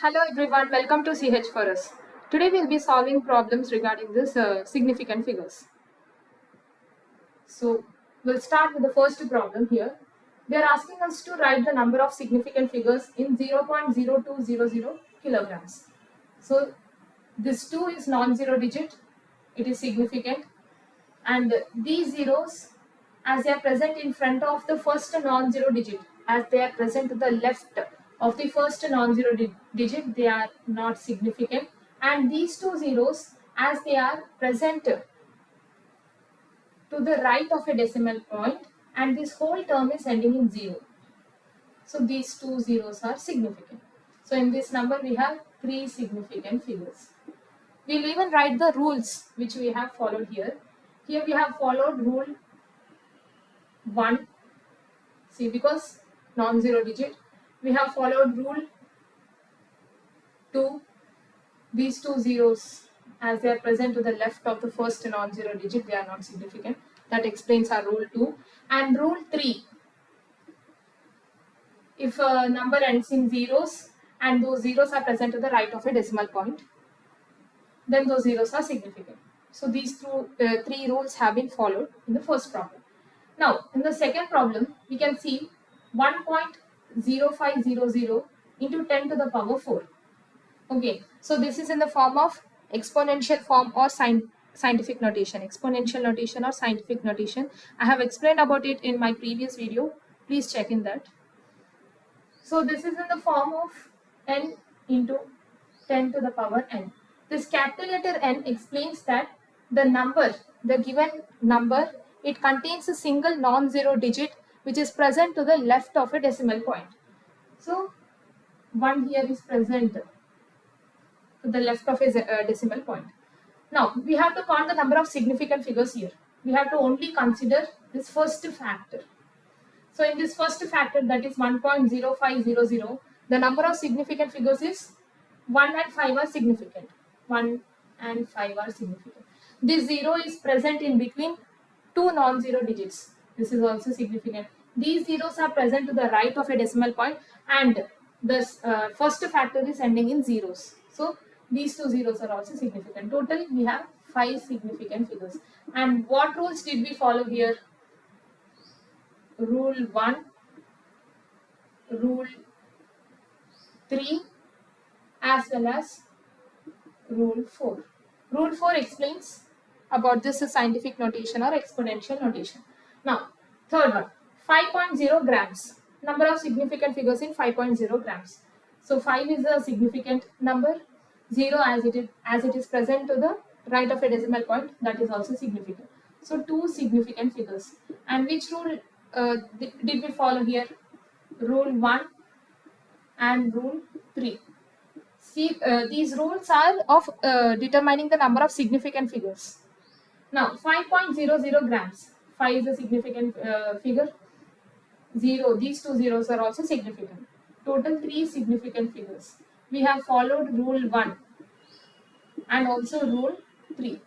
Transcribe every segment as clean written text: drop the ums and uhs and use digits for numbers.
Hello everyone, welcome to CH for us. Today we'll be solving problems regarding this significant figures. So we'll start with the first problem here. They are asking us to write the number of significant figures in 0.0200 kilograms. So this 2 is non-zero digit, it is significant, and these zeros, as they are present in front of the first non-zero digit, as they are present to the left of the first non-zero digit, they are not significant, and these two zeros, as they are present to the right of a decimal point, and this whole term is ending in 0. So these two zeros are significant. So in this number we have 3 significant figures. We'll even write the rules which we have followed here. Here we have followed rule 1. See, because non-zero digit, we have followed rule 2. These two zeros, as they are present to the left of the first non-zero digit, they are not significant. That explains our rule 2. And rule 3, if a number ends in zeros and those zeros are present to the right of a decimal point, then those zeros are significant. So these three rules have been followed in the first problem. Now, in the second problem, we can see 1.0500 into 10 to the power 4. Okay, so this is in the form of exponential form or scientific notation, exponential notation or scientific notation. I have explained about it in my previous video. Please check in that. So this is in the form of n into 10 to the power n. This capital letter N explains that the given number, it contains a single non-zero digit which is present to the left of a decimal point. So 1 here is present to the left of a decimal point. Now we have to count the number of significant figures here. We have to only consider this first factor. So in this first factor, that is 1.0500, the number of significant figures is 1 and 5 are significant. 1 and 5 are significant. This 0 is present in between two non-zero digits. This is also significant. These zeros are present to the right of a decimal point, and the first factor is ending in zeros. So these two zeros are also significant. Total we have 5 significant figures. And what rules did we follow here? Rule 1, rule 3, as well as rule 4. Rule 4 explains about this scientific notation or exponential notation. Now, third one, 5.0 grams. Number of significant figures in 5.0 grams. So 5 is a significant number. 0 as it is present to the right of a decimal point, that is also significant. So 2 significant figures. And which rule did we follow here? Rule 1 and rule 3. See, these rules are of determining the number of significant figures. Now 5.00 grams. 5 is a significant figure. 0, these two zeros are also significant. Total 3 significant figures. We have followed rule 1 and also rule 3.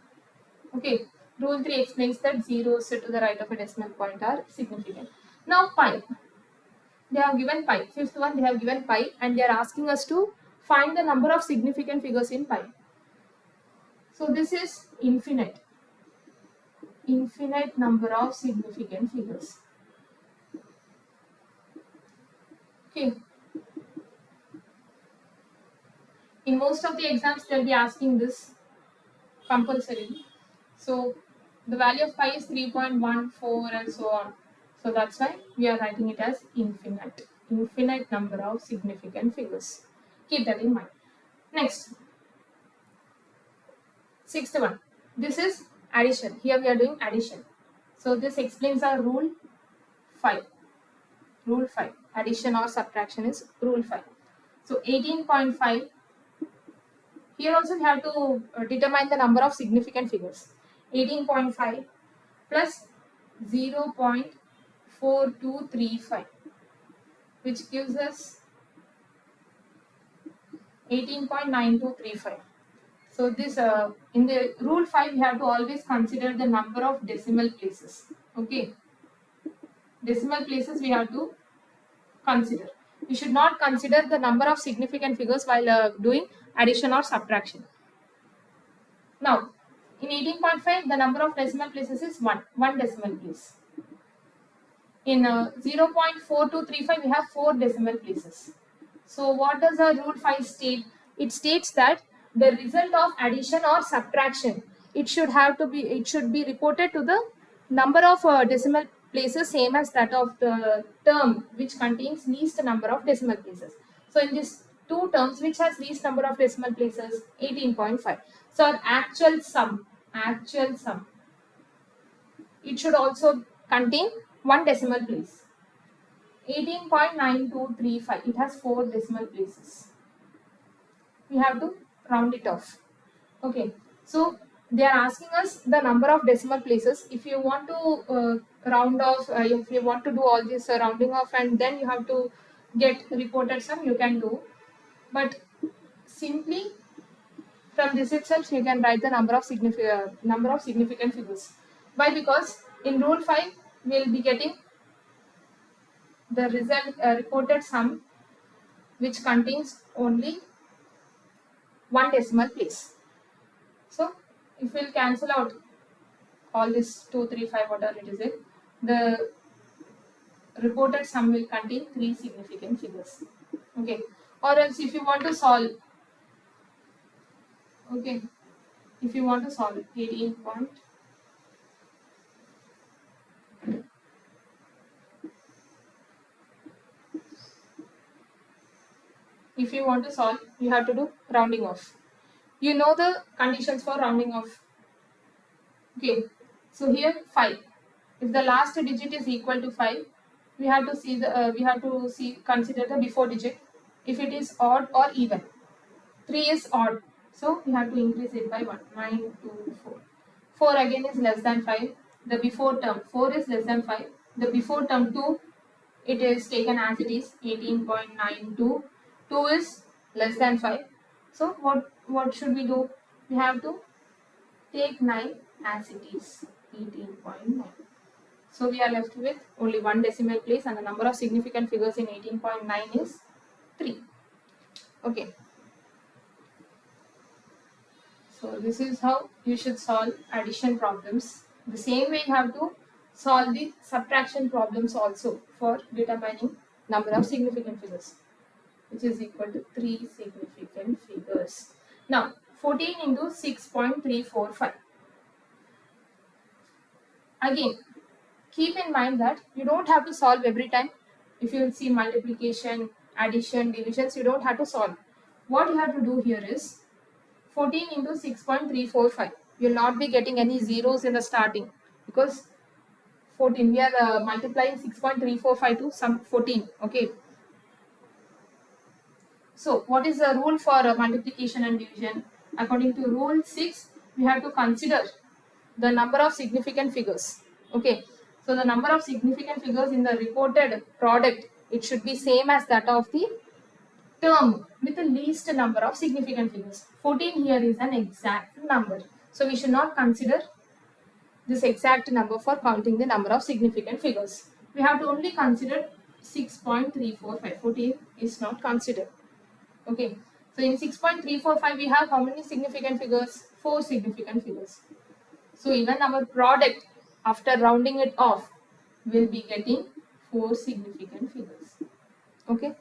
Okay, rule 3 explains that zeros to the right of a decimal point are significant. Now pi. They have given pi. Fifth one, they have given pi, and they are asking us to find the number of significant figures in pi. So this is infinite number of significant figures. Okay. In most of the exams, they'll be asking this compulsorily. So the value of pi is 3.14 and so on. So that's why we are writing it as infinite number of significant figures. Keep that in mind. Next, sixth one. This is addition. Here we are doing addition. So this explains our rule 5. Rule 5. Addition or subtraction is rule 5. So 18.5. Here also we have to determine the number of significant figures. 18.5 plus 0.4235, which gives us 18.9235. So this in the rule 5 we have to always consider the number of decimal places. Okay, decimal places we have to consider. We should not consider the number of significant figures while doing addition or subtraction. Now, in 18.5, the number of decimal places is 1 decimal place. In 0.4235, we have 4 decimal places. So what does rule 5 state? It states that the result of addition or subtraction, it should be reported to the number of decimal places same as that of the term which contains least number of decimal places. So in these two terms, which has least number of decimal places? 18.5. So our actual sum, it should also contain 1 decimal place. 18.9235, it has 4 decimal places. We have to round it off. Okay, so they are asking us the number of decimal places. If you want to round off, if you want to do all this rounding off and then you have to get reported sum, you can do. But simply from this itself, you can write the number of significant figures. Why? Because in rule 5, we will be getting the result reported sum which contains only 1 decimal place. So if we'll cancel out all this 2, 3, 5, whatever it is, the reported sum will contain 3 significant figures. Okay. Or else if you want to solve, okay, if you want to solve 18 point, if you want to solve, you have to do rounding off. You know the conditions for rounding off. Okay, so here 5. If the last digit is equal to 5, we have to consider the before digit. If it is odd or even, 3 is odd, so we have to increase it by 1. 9, 2, 4. 4 again is less than 5. The before term 4 is less than 5. The before term 2, it is taken as it is 18.92. 2 is less than 5. So what should we do? We have to take 9 as it is 18.9. So we are left with only 1 decimal place and the number of significant figures in 18.9 is 3. Okay. So this is how you should solve addition problems. The same way you have to solve the subtraction problems also for determining number of significant figures, which is equal to 3 significant figures. Now 14 into 6.345. Again, keep in mind that you don't have to solve every time. If you see multiplication, addition, divisions, you don't have to solve. What you have to do here is 14 into 6.345. You will not be getting any zeros in the starting because 14, we are multiplying 6.345 to some 14. Okay. So what is the rule for multiplication and division? According to rule 6, we have to consider the number of significant figures. Okay. So the number of significant figures in the reported product, it should be same as that of the term with the least number of significant figures. 14 here is an exact number. So we should not consider this exact number for counting the number of significant figures. We have to only consider 6.345. 14 is not considered. Okay. So in 6.345 we have how many significant figures? 4 significant figures. So even our product after rounding it off will be getting 4 significant figures. Okay.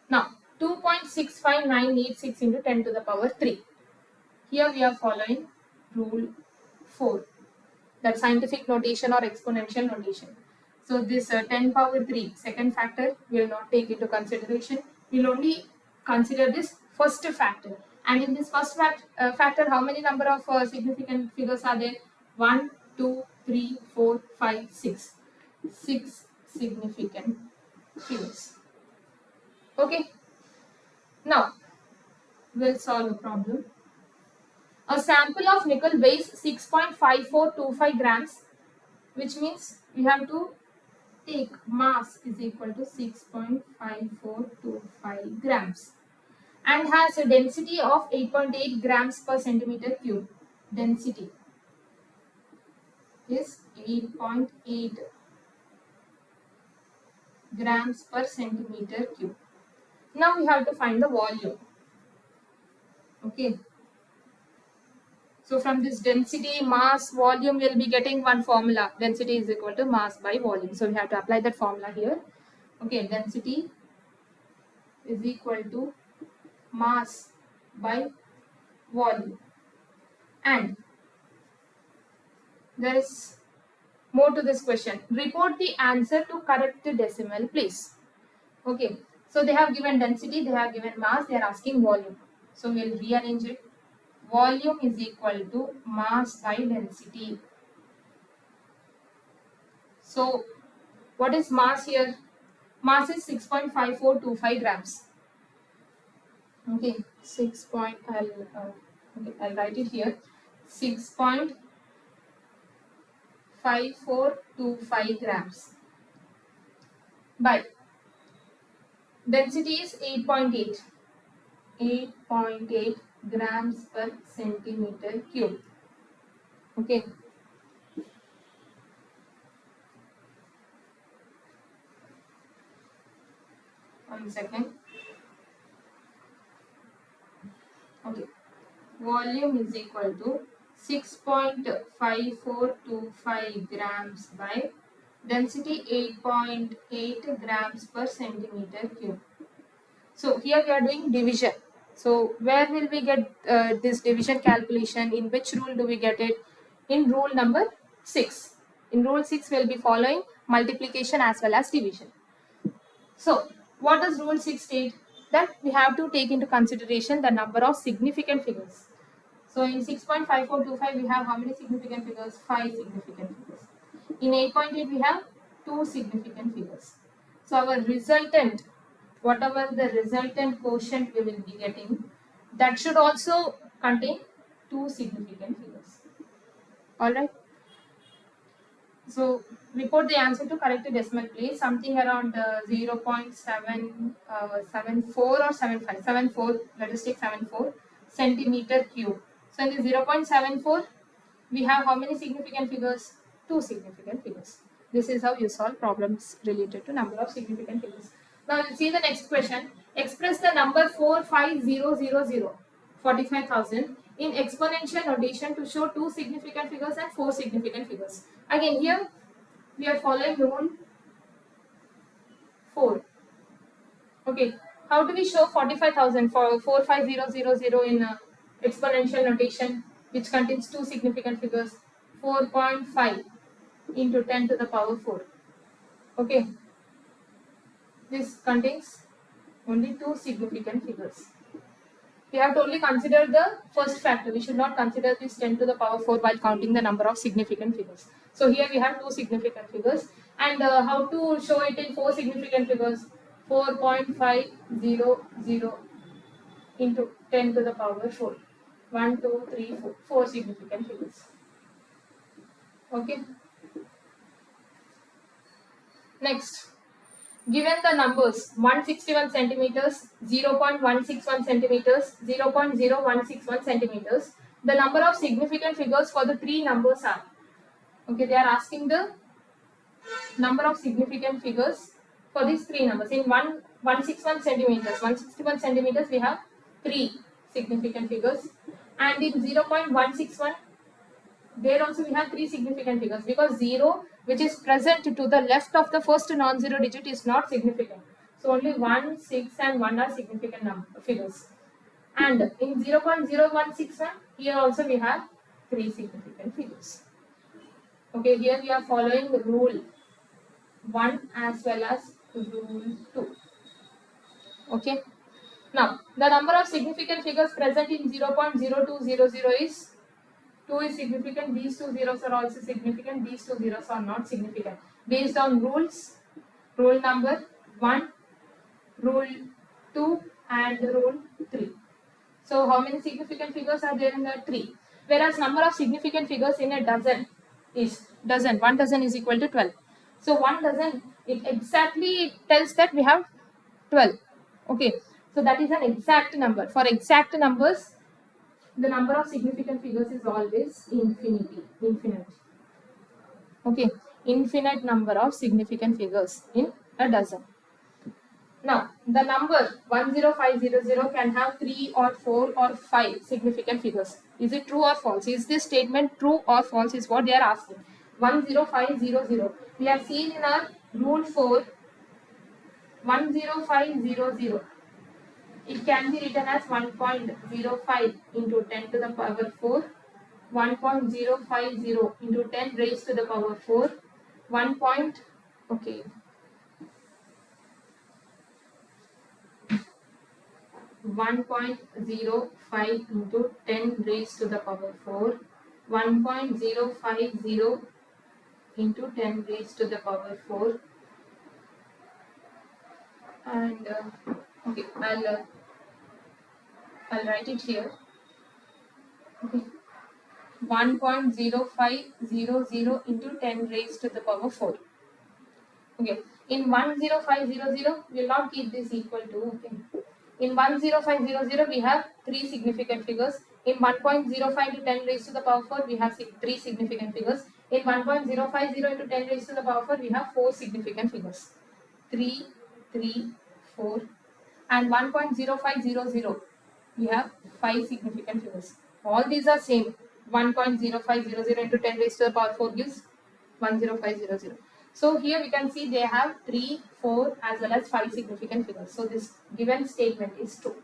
Now 2.65986 into 10 to the power 3. Here we are following rule 4, that scientific notation or exponential notation. So this 10 power 3 second factor we will not take into consideration. We will only consider this first factor. And in this first factor, how many number of significant figures are there? 1, 2, 3, 4, 5, 6. 6 significant figures. Okay. Now, we'll solve a problem. A sample of nickel weighs 6.5425 grams, which means we have to take mass is equal to 6.5425 grams and has a density of 8.8 grams per centimeter cube. Density is 8.8 grams per centimeter cube. Now we have to find the volume. Okay. So from this density, mass, volume, we'll be getting one formula. Density is equal to mass by volume. So we have to apply that formula here. Okay, density is equal to mass by volume. And there is more to this question. Report the answer to correct decimal, please. Okay, so they have given density, they have given mass, they are asking volume. So we'll rearrange it. Volume is equal to mass by density. So what is mass here? Mass is 6.5425 grams. Okay, I'll write it here. 6.5425 grams by density is 8.8. 8.8 grams per centimeter cube. Okay. One second. Okay. Volume is equal to 6.5425 grams by density 8.8 grams per centimeter cube. So here we are doing division. So where will we get this division calculation? In which rule do we get it? In rule number 6. In rule 6 we will be following multiplication as well as division. So what does rule 6 state? That we have to take into consideration the number of significant figures. So in 6.5425 we have how many significant figures? 5 significant figures. In 8.8 we have 2 significant figures. So our resultant, whatever the resultant quotient we will be getting, that should also contain 2 significant figures. Alright. So report the answer to correct decimal place. Something around 0.774 or 75. 74, let us take 74 centimeter cube. So in the 0.74, we have how many significant figures? 2 significant figures. This is how you solve problems related to number of significant figures. Now we'll see the next question. Express the number 45000, 45,000 in exponential notation to show 2 significant figures and 4 significant figures. Again here we are following rule 4. Okay, how do we show 45,000 for 45000 in exponential notation which contains 2 significant figures? 4.5 into 10 to the power 4. Okay, this contains only 2 significant figures. We have to only consider the first factor. We should not consider this 10 to the power 4 while counting the number of significant figures. So here we have 2 significant figures. And how to show it in 4 significant figures? 4.500 into 10 to the power 4. 1, 2, 3, 4. 4 significant figures. Okay. Next. Given the numbers 161 centimeters, 0.161 centimeters, 0.0161 centimeters, the number of significant figures for the 3 numbers are. Okay, they are asking the number of significant figures for these 3 numbers. In 161 centimeters, we have 3 significant figures, and in 0.161, there also we have 3 significant figures, because 0 which is present to the left of the first non-zero digit is not significant. So only 1, 6 and 1 are significant figures. And in 0.0161, here also we have 3 significant figures. Okay, here we are following rule 1 as well as rule 2. Okay. Now, the number of significant figures present in 0.0200 is 2 is significant, these 2 zeros are also significant, these 2 zeros are not significant. Based on rules, rule number 1, rule 2 and rule 3. So how many significant figures are there in the 3? Whereas number of significant figures in a dozen is dozen. 1 dozen is equal to 12. So 1 dozen, it exactly tells that we have 12. Okay, so that is an exact number. For exact numbers, the number of significant figures is always infinite. Okay, infinite number of significant figures in a dozen. Now, the number 10500 can have 3 or 4 or 5 significant figures. Is it true or false? Is this statement true or false is what they are asking. 10500. We have seen in our rule 4, 10500. It can be written as 1.05 into 10 to the power 4, 1.050 into 10 raised to the power 4, 1. Okay, 1.05 into 10 raised to the power 4, 1.050 into 10 raised to the power 4, and okay, I'll write it here. Okay, 1.0500 into 10 raised to the power 4. Okay, in 10500 we will not keep this equal to. Okay, in 10500 we have 3 significant figures. In 1.05 to 10 raised to the power 4 we have 3 significant figures. In 1.050 into 10 raised to the power 4 we have 4 significant figures. 3, 3, 4, and 1.0500 we have 5 significant figures. All these are same. 1.0500 into 10 raised to the power 4 gives 10500. So here we can see they have 3, 4 as well as 5 significant figures. So this given statement is true.